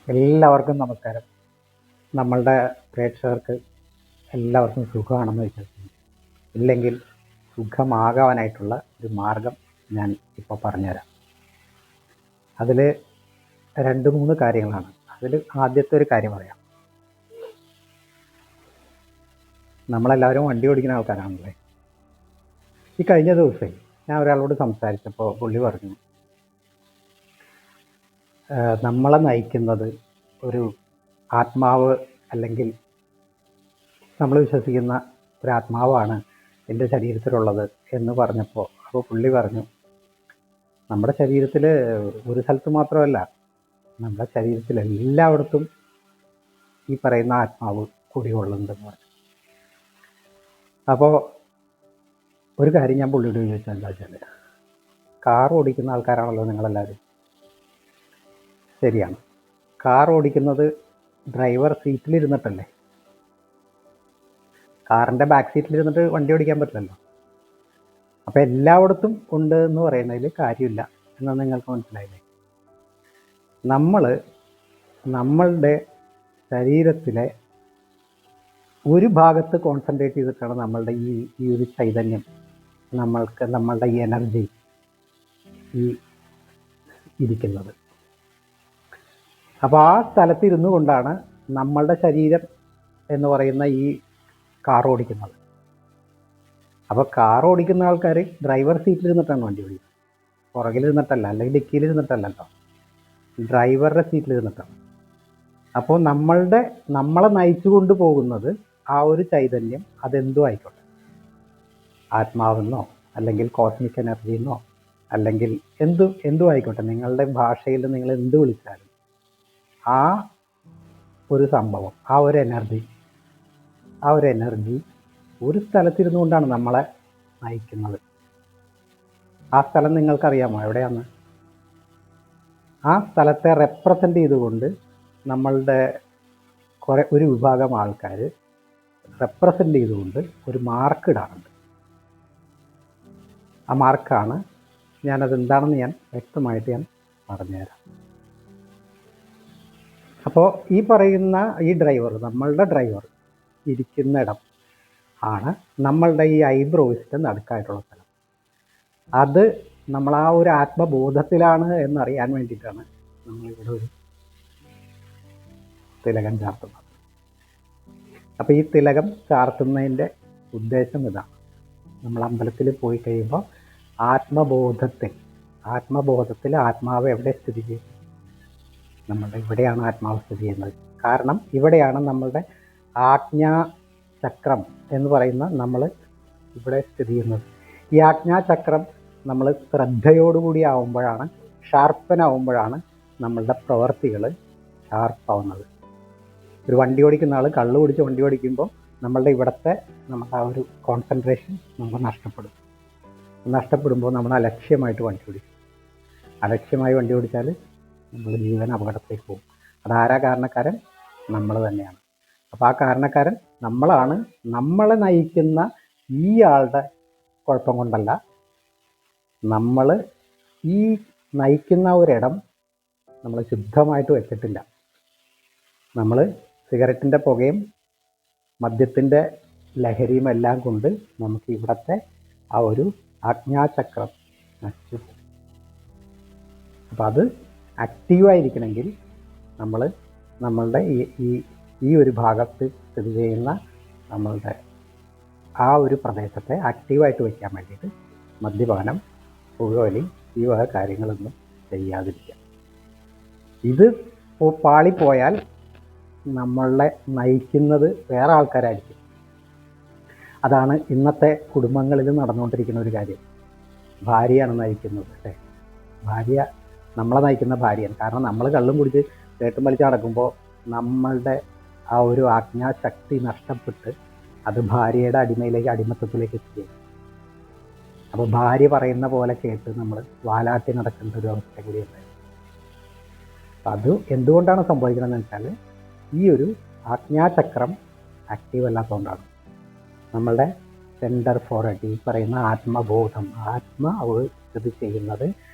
എല്ലാവർക്കും നമസ്കാരം. നമ്മളുടെ പ്രേക്ഷകർക്ക് എല്ലാവർക്കും സുഖമാണെന്ന് വിശ്വസിക്കുന്നു. ഇല്ലെങ്കിൽ സുഖമാകാനായിട്ടുള്ള ഒരു മാർഗം ഞാൻ ഇപ്പോൾ പറഞ്ഞുതരാം. അതിൽ 2-3 കാര്യങ്ങളാണ്. അതിൽ ആദ്യത്തെ ഒരു കാര്യം പറയാം. നമ്മളെല്ലാവരും വണ്ടി ഓടിക്കുന്ന ആൾക്കാരാണല്ലേ. ഈ കഴിഞ്ഞ ദിവസം ഞാൻ ഒരാളോട് സംസാരിച്ചപ്പോൾ പുള്ളി പറഞ്ഞു, നമ്മളെ നയിക്കുന്നത് ഒരു ആത്മാവ്, അല്ലെങ്കിൽ നമ്മൾ വിശ്വസിക്കുന്ന ഒരു ആത്മാവാണ് എൻ്റെ ശരീരത്തിലുള്ളത് എന്ന് പറഞ്ഞപ്പോൾ പുള്ളി പറഞ്ഞു, നമ്മുടെ ശരീരത്തിൽ ഒരു സ്ഥലത്ത് മാത്രമല്ല, നമ്മുടെ ശരീരത്തിൽ എല്ലായിടത്തും ഈ പറയുന്ന ആത്മാവ് കുടികൊള്ളുന്നുണ്ടെന്ന് പറഞ്ഞു. അപ്പോൾ ഒരു കാര്യം ഞാൻ പുള്ളിയോട് ചോദിച്ചാൽ എന്താ വെച്ചാൽ, കാർ ഓടിക്കുന്ന ആൾക്കാരാണല്ലോ നിങ്ങളെല്ലാവരും. ശരിയാണ്, കാർ ഓടിക്കുന്നത് ഡ്രൈവർ സീറ്റിലിരുന്നിട്ടല്ലേ. കാറിൻ്റെ ബാക്ക് സീറ്റിലിരുന്നിട്ട് വണ്ടി ഓടിക്കാൻ പറ്റില്ലല്ലോ. അപ്പോൾ എല്ലായിടത്തും ഉണ്ട് എന്ന് പറയുന്നതിൽ കാര്യമില്ല എന്ന് നിങ്ങൾക്ക് മനസ്സിലായില്ലേ. നമ്മളുടെ ശരീരത്തിലെ ഒരു ഭാഗത്ത് കോൺസെൻട്രേറ്റ് ചെയ്തിട്ടാണ് നമ്മളുടെ ഈ ഒരു ചൈതന്യം, നമ്മളുടെ ഈ എനർജി ഈ ഇരിക്കുന്നത്. അപ്പോൾ ആ സ്ഥലത്തിരുന്നു കൊണ്ടാണ് നമ്മളുടെ ശരീരം എന്ന് പറയുന്ന ഈ കാർ ഓടിക്കുന്നത്. അപ്പോൾ കാർ ഓടിക്കുന്ന ആൾക്കാർ ഡ്രൈവർ സീറ്റിലിരുന്നിട്ടാണ് വണ്ടി ഓടിക്കുന്നത്, പുറകിലിരുന്നിട്ടല്ല, അല്ലെങ്കിൽ ഡിക്കിയിലിരുന്നിട്ടല്ലല്ലോ, ഡ്രൈവറുടെ സീറ്റിലിരുന്നിട്ടാണ്. അപ്പോൾ നമ്മളെ നയിച്ചു കൊണ്ടുപോകുന്നത് ആ ഒരു ചൈതന്യം, അതെന്തോ ആയിക്കോട്ടെ, ആത്മാവെന്നോ അല്ലെങ്കിൽ കോസ്മിക് എനർജിന്നോ അല്ലെങ്കിൽ എന്തും ആയിക്കോട്ടെ, നിങ്ങളുടെ ഭാഷയിൽ നിങ്ങൾ എന്ത് വിളിച്ചാലും ആ ഒരു സംഭവം, ആ ഒരു എനർജി ഒരു സ്ഥലത്തിരുന്നു കൊണ്ടാണ് നമ്മളെ നയിക്കുന്നത്. ആ സ്ഥലം നിങ്ങൾക്കറിയാമോ എവിടെയാണ്? ആ സ്ഥലത്തെ റെപ്രസെൻ്റ് ചെയ്തുകൊണ്ട് നമ്മളുടെ ഒരു വിഭാഗം ആൾക്കാർ റെപ്രസെൻ്റ് ചെയ്തുകൊണ്ട് ഒരു മാർക്ക് ഇടാറുണ്ട്. ആ മാർക്കാണ് ഞാനതെന്താണെന്ന് വ്യക്തമായിട്ട് പറഞ്ഞുതരാം. അപ്പോൾ ഈ പറയുന്ന ഈ ഡ്രൈവർ, നമ്മളുടെ ഡ്രൈവർ ഇരിക്കുന്ന ഇടം ആണ് നമ്മളുടെ ഈ ഐബ്രോസിൻ്റെ നടുക്കായിട്ടുള്ള സ്ഥലം. അത് നമ്മൾ ആ ഒരു ആത്മബോധത്തിലാണ് എന്നറിയാൻ വേണ്ടിയിട്ടാണ് നമ്മളിവിടെ ഒരു തിലകം ചാർത്തുന്നത്. അപ്പോൾ ഈ തിലകം ചാർത്തുന്നതിൻ്റെ ഉദ്ദേശം ഇതാണ്. നമ്മൾ അമ്പലത്തിൽ പോയി കഴിയുമ്പോൾ ആത്മബോധത്തിൽ ആത്മാവ് എവിടെ സ്ഥിതി ചെയ്യുന്നു? നമ്മളുടെ ഇവിടെയാണ് ആത്മാവ് സ്ഥിതി ചെയ്യുന്നത്. കാരണം ഇവിടെയാണ് നമ്മളുടെ ആജ്ഞാചക്രം എന്ന് പറയുന്ന നമ്മൾ ഇവിടെ സ്ഥിതി ചെയ്യുന്നത്. ഈ ആജ്ഞാചക്രം നമ്മൾ ശ്രദ്ധയോടുകൂടി ആവുമ്പോഴാണ്, ഷാർപ്പനാവുമ്പോഴാണ് നമ്മളുടെ പ്രവൃത്തികൾ ഷാർപ്പാവുന്നത്. ഒരു വണ്ടി ഓടിക്കുന്ന ആൾ കള്ള് കുടിച്ച് വണ്ടി ഓടിക്കുമ്പോൾ നമ്മളുടെ നമ്മുടെ ആ ഒരു കോൺസെൻട്രേഷൻ നമുക്ക് നഷ്ടപ്പെടുമ്പോൾ നമ്മൾ അലക്ഷ്യമായിട്ട് വണ്ടി ഓടിക്കും. അലക്ഷ്യമായി വണ്ടി ഓടിച്ചാൽ നമ്മുടെ ജീവൻ അപകടത്തിലേക്ക് പോകും. അതാരാ കാരണക്കാരൻ? നമ്മൾ തന്നെയാണ്. അപ്പോൾ ആ കാരണക്കാരൻ നമ്മളാണ്. നമ്മളെ നയിക്കുന്ന ഈ ആളുടെ കുഴപ്പം കൊണ്ടല്ല. നമ്മൾ ഈ നയിക്കുന്ന ഒരിടം നമ്മൾ ശുദ്ധമായിട്ട് വെച്ചിട്ടില്ല. നമ്മൾ സിഗരറ്റിൻ്റെ പുകയും മദ്യത്തിൻ്റെ ലഹരിയും എല്ലാം കൊണ്ട് നമുക്ക് ഇവിടുത്തെ ആ ഒരു ആജ്ഞാചക്രം നശിച്ചു പോകും. അപ്പോൾ അത് ആക്റ്റീവായിരിക്കണമെങ്കിൽ നമ്മളുടെ ഈ ഒരു ഭാഗത്ത് സ്ഥിതി ചെയ്യുന്ന നമ്മളുടെ ആ ഒരു പ്രദേശത്തെ ആക്റ്റീവായിട്ട് വയ്ക്കാൻ വേണ്ടിയിട്ട് മദ്യപാനം, പുകവലി, ഈ വക കാര്യങ്ങളൊന്നും ചെയ്യാതിരിക്കുക. ഇത് പാളിപ്പോയാൽ നമ്മളെ നയിക്കുന്നത് വേറെ ആൾക്കാരായിരിക്കും. അതാണ് ഇന്നത്തെ കുടുംബങ്ങളിൽ നടന്നുകൊണ്ടിരിക്കുന്ന ഒരു കാര്യം. ഭാര്യയാണ് നയിക്കുന്നത്, അല്ലേ? ഭാര്യ നമ്മളെ നയിക്കുന്ന ഭാര്യയാണ്. കാരണം നമ്മൾ കള്ളും കുടിച്ച് തേട്ടും വലിച്ച് നടക്കുമ്പോൾ നമ്മളുടെ ആ ഒരു ആജ്ഞാശക്തി നഷ്ടപ്പെട്ട് അത് ഭാര്യയുടെ അടിമത്തത്തിലേക്ക് എത്തിക്കും. അപ്പോൾ ഭാര്യ പറയുന്ന പോലെ കേട്ട് നമ്മൾ വാലാട്ടി നടക്കേണ്ട ഒരു അവസ്ഥ കൂടി ഉണ്ടായിരുന്നു. അത് എന്തുകൊണ്ടാണ് സംഭവിക്കണമെന്ന് വെച്ചാൽ, ഈ ഒരു ആജ്ഞാചക്രം ആക്റ്റീവ് അല്ലാത്തതുകൊണ്ടാണ്. നമ്മളുടെ സെൻറ്റർ ഫോർ ഈ പറയുന്ന ആത്മബോധം, ആത്മാവ് സ്ഥിതി ചെയ്യുന്നത്,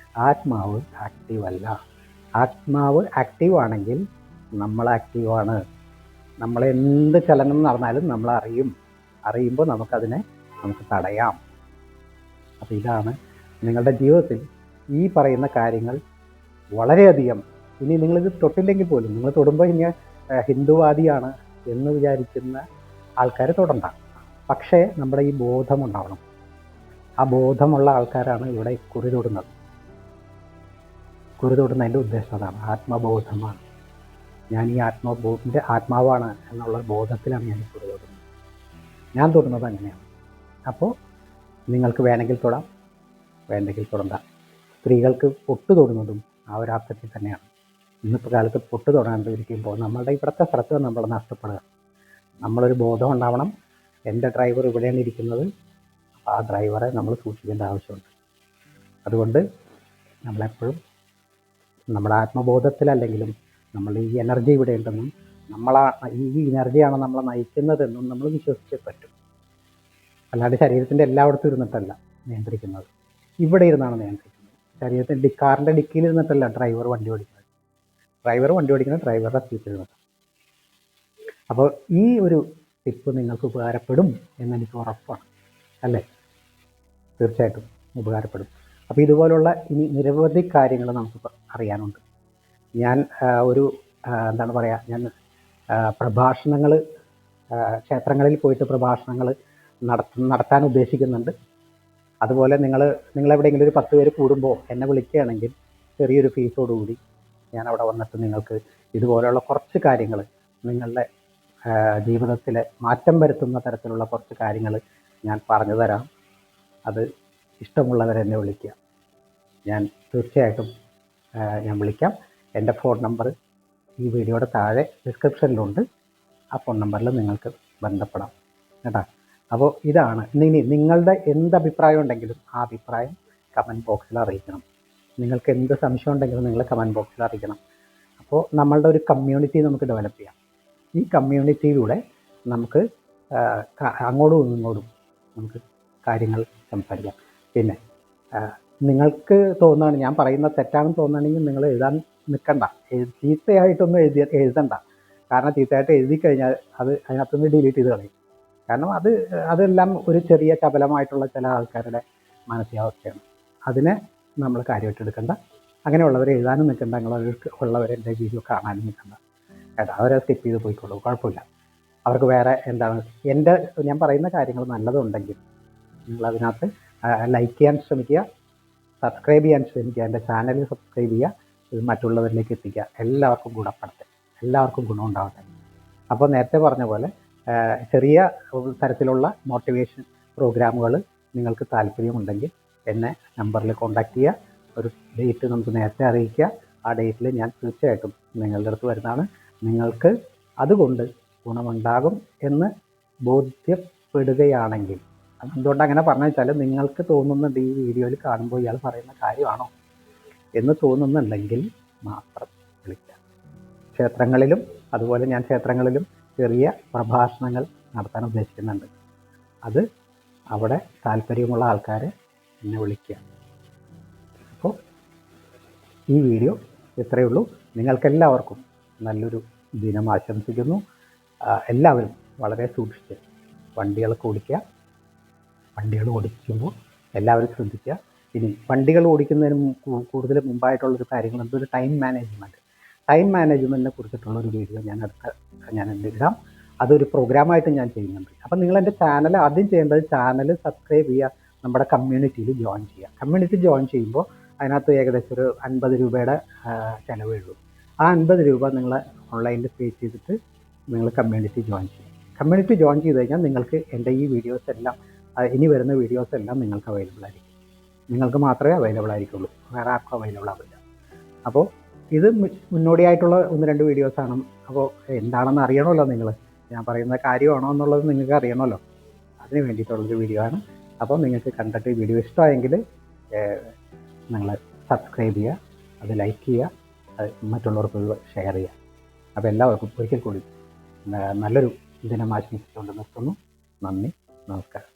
ആത്മാവ് ആക്റ്റീവ് അല്ല. ആത്മാവ് ആക്റ്റീവ് ആണെങ്കിൽ നമ്മൾ ആക്റ്റീവാണ്. നമ്മളെന്ത് ചലനം നടന്നാലും നമ്മൾ അറിയുമ്പോൾ നമുക്ക് തടയാം. അപ്പോൾ ഇതാണ് നിങ്ങളുടെ ജീവിതത്തിൽ ഈ പറയുന്ന കാര്യങ്ങൾ വളരെയധികം. ഇനി നിങ്ങളിത് തൊട്ടില്ലെങ്കിൽ പോലും നിങ്ങൾ തൊടുമ്പോൾ ഇനി ഹിന്ദുവാദിയാണ് എന്ന് വിചാരിക്കുന്ന ആൾക്കാർ തൊടണ്ട. പക്ഷേ നമ്മുടെ ഈ ബോധമുണ്ടാവണം. ആ ബോധമുള്ള ആൾക്കാരാണ് ഇവിടെ കുറി തൊടുന്നത്. കുറി തൊടുന്നതിൻ്റെ ഉദ്ദേശം അതാണ്, ആത്മബോധമാണ്. ഞാൻ ഈ ആത്മാവാണ് എന്നുള്ള ബോധത്തിലാണ് ഞാൻ കുറി തൊടുന്നത്. ഞാൻ തൊടുന്നത് അങ്ങനെയാണ്. അപ്പോൾ നിങ്ങൾക്ക് വേണമെങ്കിൽ തൊടാം, വേണ്ടെങ്കിൽ തൊടണ്ട. സ്ത്രീകൾക്ക് പൊട്ട് തൊടുന്നതും ആ ഒരു അർത്ഥത്തിൽ തന്നെയാണ്. ഇന്നത്തെ കാലത്ത് പൊട്ട് തൊടാണ്ടിരിക്കുമ്പോൾ നമ്മളുടെ ഇവിടുത്തെ സ്ഥലത്ത് നമ്മൾ നഷ്ടപ്പെടുക. നമ്മളൊരു ബോധം ഉണ്ടാവണം. എൻ്റെ ഡ്രൈവർ ഇവിടെയാണ് ഇരിക്കുന്നത്, ആ ഡ്രൈവറെ നമ്മൾ സൂക്ഷിക്കേണ്ട ആവശ്യമുണ്ട്. അതുകൊണ്ട് നമ്മളെപ്പോഴും നമ്മുടെ ആത്മബോധത്തിലല്ലെങ്കിലും നമ്മൾ ഈ എനർജി ഇവിടെ ഉണ്ടെന്നും ഈ എനർജിയാണ് നമ്മളെ നയിക്കുന്നതെന്നും നമ്മൾ വിശ്വസിച്ചേ പറ്റും. അല്ലാണ്ട് ശരീരത്തിൻ്റെ എല്ലായിടത്തും ഇരുന്നിട്ടല്ല നിയന്ത്രിക്കുന്നത്, ഇവിടെ ഇരുന്നാണ് നിയന്ത്രിക്കുന്നത്. ശരീരത്തിൻ്റെ കാറിൻ്റെ ഡിക്കിയിൽ ഇരുന്നിട്ടല്ല ഡ്രൈവർ വണ്ടി ഓടിക്കുന്നത്. ഡ്രൈവറുടെ സീറ്റിൽ ഇരുന്നിട്ട്. അപ്പോൾ ഈ ഒരു ടിപ്പ് നിങ്ങൾക്ക് ഉപകാരപ്പെടും എന്നെനിക്ക് ഉറപ്പാണ്, അല്ലേ? തീർച്ചയായിട്ടും ഉപകാരപ്പെടും. അപ്പോൾ ഇതുപോലുള്ള ഇനി നിരവധി കാര്യങ്ങൾ നമുക്ക് അറിയാനുണ്ട്. ഞാൻ ഞാൻ പ്രഭാഷണങ്ങൾ, ക്ഷേത്രങ്ങളിൽ പോയിട്ട് പ്രഭാഷണങ്ങൾ നടത്താൻ ഉദ്ദേശിക്കുന്നുണ്ട്. അതുപോലെ നിങ്ങളെവിടെയെങ്കിലും ഒരു 10 പേര് കൂടുമ്പോൾ എന്നെ വിളിക്കുകയാണെങ്കിൽ ചെറിയൊരു ഫീസോടുകൂടി ഞാൻ അവിടെ വന്നിട്ട് നിങ്ങൾക്ക് ഇതുപോലെയുള്ള കുറച്ച് കാര്യങ്ങൾ, നിങ്ങളുടെ ജീവിതത്തിൽ മാറ്റം വരുത്തുന്ന തരത്തിലുള്ള കുറച്ച് കാര്യങ്ങൾ ഞാൻ പറഞ്ഞു തരാം. അത് ഇഷ്ടമുള്ളവരെന്നെ വിളിക്കുക. ഞാൻ തീർച്ചയായിട്ടും ഞാൻ വിളിക്കാം. എൻ്റെ ഫോൺ നമ്പർ ഈ വീഡിയോയുടെ താഴെ ഡിസ്ക്രിപ്ഷനിലുണ്ട്. ആ ഫോൺ നമ്പറിൽ നിങ്ങൾക്ക് ബന്ധപ്പെടാം കേട്ടോ. അപ്പോൾ ഇതാണ്. ഇനി നിങ്ങളുടെ എന്ത് അഭിപ്രായം ഉണ്ടെങ്കിലും ആ അഭിപ്രായം കമൻറ്റ് ബോക്സിൽ അറിയിക്കണം. നിങ്ങൾക്ക് എന്ത് സംശയം ഉണ്ടെങ്കിലും നിങ്ങൾ കമൻറ്റ് ബോക്സിൽ അറിയിക്കണം. അപ്പോൾ നമ്മളുടെ ഒരു കമ്മ്യൂണിറ്റി നമുക്ക് ഡെവലപ്പ് ചെയ്യാം. ഈ കമ്മ്യൂണിറ്റിയിലൂടെ നമുക്ക് അങ്ങോട്ടും ഇങ്ങോട്ടും നമുക്ക് കാര്യങ്ങൾ സംസാരിക്കാം. പിന്നെ നിങ്ങൾക്ക് തോന്നുകയാണ് ഞാൻ പറയുന്ന തെറ്റാണെന്ന് തോന്നുകയാണെങ്കിൽ നിങ്ങൾ എഴുതാൻ നിൽക്കണ്ട. ചീത്തയായിട്ടൊന്നും എഴുതണ്ട. കാരണം ചീത്തയായിട്ട് എഴുതി കഴിഞ്ഞാൽ അതിനകത്തുനിന്ന് ഡിലീറ്റ് ചെയ്ത് കളയും. കാരണം അതെല്ലാം ഒരു ചെറിയ ചപലമായിട്ടുള്ള ചില ആൾക്കാരുടെ മാനസികാവസ്ഥയാണ്. അതിനെ നമ്മൾ കാര്യമായിട്ട് എടുക്കണ്ട. അങ്ങനെയുള്ളവരെ എഴുതാനും നിൽക്കണ്ട. ഉള്ളവരെ എൻ്റെ വീഡിയോ കാണാനും നിൽക്കണ്ട കേട്ടോ. അവരെ സ്കിപ്പ് ചെയ്ത് പോയിക്കോളൂ, കുഴപ്പമില്ല. അവർക്ക് വേറെ ഞാൻ പറയുന്ന കാര്യങ്ങൾ നല്ലതുണ്ടെങ്കിൽ നിങ്ങളതിനകത്ത് ലൈക്ക് ചെയ്യാൻ ശ്രമിക്കുക, സബ്സ്ക്രൈബ് ചെയ്യാൻ ശ്രമിക്കുക. എൻ്റെ ചാനൽ സബ്സ്ക്രൈബ് ചെയ്യുക, ഇത് മറ്റുള്ളവരിലേക്ക് എത്തിക്കുക. എല്ലാവർക്കും ഗുണപ്പെടട്ടെ, എല്ലാവർക്കും ഗുണമുണ്ടാവട്ടെ. അപ്പോൾ നേരത്തെ പറഞ്ഞ പോലെ ചെറിയ തരത്തിലുള്ള മോട്ടിവേഷൻ പ്രോഗ്രാമുകൾ നിങ്ങൾക്ക് താല്പര്യമുണ്ടെങ്കിൽ എന്നെ നമ്പറിൽ കോൺടാക്റ്റ് ചെയ്യുക. ഒരു ഡേറ്റ് നമുക്ക് നേരത്തെ അറിയിക്കുക. ആ ഡേറ്റിൽ ഞാൻ തീർച്ചയായിട്ടും നിങ്ങളുടെ അടുത്ത് വരുന്നതാണ്. നിങ്ങൾക്ക് അതുകൊണ്ട് ഗുണമുണ്ടാകും എന്ന് ബോധ്യപ്പെടുകയാണെങ്കിൽ, എന്തുകൊണ്ട് അങ്ങനെ പറഞ്ഞു വെച്ചാൽ നിങ്ങൾക്ക് തോന്നുന്നുണ്ട് ഈ വീഡിയോയിൽ കാണുമ്പോൾ ഇയാൾ പറയുന്ന കാര്യമാണോ എന്ന് തോന്നുന്നുണ്ടെങ്കിൽ മാത്രം വിളിക്കാം. ക്ഷേത്രങ്ങളിലും അതുപോലെ ഞാൻ ക്ഷേത്രങ്ങളിലും ചെറിയ പ്രഭാഷണങ്ങൾ നടത്താൻ ഉദ്ദേശിക്കുന്നുണ്ട്. അത് അവിടെ താല്പര്യമുള്ള ആൾക്കാരെ എന്നെ വിളിക്കുക. അപ്പോൾ ഈ വീഡിയോ ഇത്രയേ ഉള്ളൂ. നിങ്ങൾക്കെല്ലാവർക്കും നല്ലൊരു ദിനം ആശംസിക്കുന്നു. എല്ലാവരും വളരെ സൂക്ഷിച്ച് വണ്ടികളൊക്കെ ഓടിക്കുക. വണ്ടികൾ ഓടിക്കുമ്പോൾ എല്ലാവരും ശ്രദ്ധിക്കുക. ഇനി വണ്ടികൾ ഓടിക്കുന്നതിന് കൂടുതൽ മുമ്പായിട്ടുള്ളൊരു കാര്യങ്ങൾ എന്തൊരു ടൈം മാനേജ്മെൻറ്റിനെ കുറിച്ചിട്ടുള്ളൊരു വീഡിയോ ഞാൻ ഇടാം. അതൊരു പ്രോഗ്രാമായിട്ട് ഞാൻ ചെയ്യുന്നുണ്ട്. അപ്പം നിങ്ങൾ എൻ്റെ ചാനൽ ആദ്യം ചെയ്യേണ്ടത് ചാനൽ സബ്സ്ക്രൈബ് ചെയ്യുക, നമ്മുടെ കമ്മ്യൂണിറ്റിയിൽ ജോയിൻ ചെയ്യുക. കമ്മ്യൂണിറ്റി ജോയിൻ ചെയ്യുമ്പോൾ അതിനകത്ത് ഏകദേശം ഒരു 50 രൂപയുടെ ചിലവേ ഉള്ളൂ. ആ 50 രൂപ നിങ്ങൾ ഓൺലൈനിൽ പേ ചെയ്തിട്ട് നിങ്ങൾ കമ്മ്യൂണിറ്റി ജോയിൻ ചെയ്യും. കമ്മ്യൂണിറ്റി ജോയിൻ ചെയ്ത് കഴിഞ്ഞാൽ നിങ്ങൾക്ക് എൻ്റെ ഈ വീഡിയോസ് എല്ലാം, ഇനി വരുന്ന വീഡിയോസ് എല്ലാം നിങ്ങൾക്ക് അവൈലബിൾ ആയിരിക്കും. നിങ്ങൾക്ക് മാത്രമേ അവൈലബിൾ ആയിരിക്കുള്ളൂ, വേറെ ആർക്കും അവൈലബിൾ ആവില്ല. അപ്പോൾ ഇത് മുന്നോടിയായിട്ടുള്ള 1-2 വീഡിയോസാണ്. അപ്പോൾ എന്താണെന്ന് അറിയണമല്ലോ, ഞാൻ പറയുന്ന കാര്യമാണോ എന്നുള്ളത് നിങ്ങൾക്ക് അറിയണമല്ലോ. അതിന് വേണ്ടിയിട്ടുള്ളൊരു വീഡിയോ ആണ്. അപ്പോൾ നിങ്ങൾക്ക് കണ്ടിട്ട് വീഡിയോ ഇഷ്ടമായെങ്കിൽ നിങ്ങൾ സബ്സ്ക്രൈബ് ചെയ്യുക, അത് ലൈക്ക് ചെയ്യുക, അത് മറ്റുള്ളവർക്ക് ഷെയർ ചെയ്യുക. അപ്പോൾ എല്ലാവർക്കും ഒരിക്കൽ കൂടി നല്ലൊരു ദിനം ആശംസിച്ചുകൊണ്ട് നിർത്തുന്നു. നന്ദി, നമസ്കാരം.